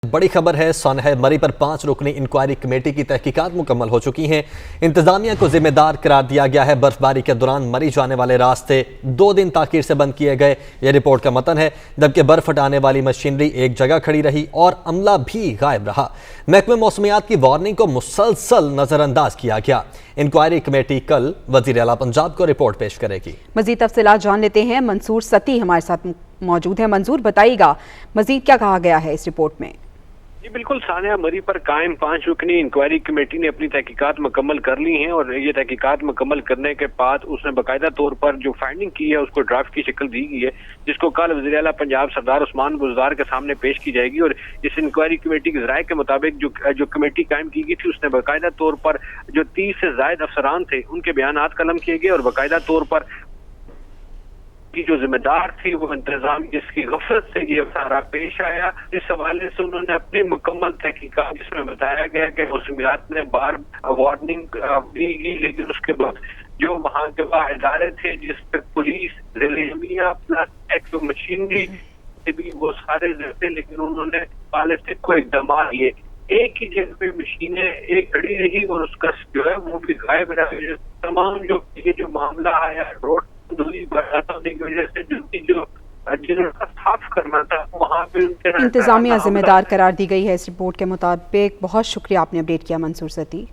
बड़ी खबर है, सानह मरी पर 5 रुकनी इंक्वायरी कमेटी की तहकीकात मुकम्मल हो चुकी हैं। इंतजामिया को जिम्मेदार करार दिया गया है। बर्फबारी के दौरान मरी जाने वाले रास्ते 2 दिन ताखीर से बंद किए गए, यह रिपोर्ट का मतन है। जबकि बर्फ हटाने वाली मशीनरी एक जगह खड़ी रही और अमला भी गायब रहा। महकमे मौसमियात की वार्निंग को मुसलसल नजरअंदाज किया गया। इंक्वायरी कमेटी कल वजीर आला पंजाब को रिपोर्ट पेश करेगी। मजीद तफसीलात जान लेते हैं। मंसूर सती हमारे साथ मौजूद है। मंसूर, बताइएगा मजीद क्या कहा गया है इस रिपोर्ट में? जी बिल्कुल, सानिया मरी पर कायम 5 रुकनी इंक्वायरी कमेटी ने अपनी तहकीकात मुकम्मल कर ली हैं और ये तहकीकात मुकम्मल करने के बाद उसने बाकायदा तौर पर जो फाइंडिंग की है उसको ड्राफ्ट की शक्ल दी गई है, जिसको कल वज़ीर आला पंजाब सरदार उस्मान बुज़दार के सामने पेश की जाएगी। और इस इंक्वायरी कमेटी के राय के मुताबिक जो कमेटी कायम की गई थी उसने बाकायदा तौर पर जो 30 से ज़ायद अफसरान थे उनके बयानात कलम किए गए और बाकायदा तौर पर की जो जिम्मेदार थी वो इंतजाम जिसकी गफलत से ये सारा पेश आया, इस हवाले से उन्होंने अपनी मुकम्मल तहकीकात जिसमें बताया गया कि मौसमियात ने बार वार्निंग दी गई, लेकिन उसके बाद जो वहाँ के इदारे थे जिस पे पुलिस रेलमिया प्लस मशीनरी भी वो सारे रहते, लेकिन उन्होंने पॉलिटिक को इकदाम लिए। एक ही जगह पे मशीनें एक खड़ी रही और उसका जो है वो भी गायब रहा। तमाम जो ये जो मामला आया रोड की वजह से जो साफ करना था वहाँ पे इंतजामिया जिम्मेदार करार दी गई है इस रिपोर्ट के मुताबिक। बहुत शुक्रिया, आपने अपडेट किया मंसूर सती।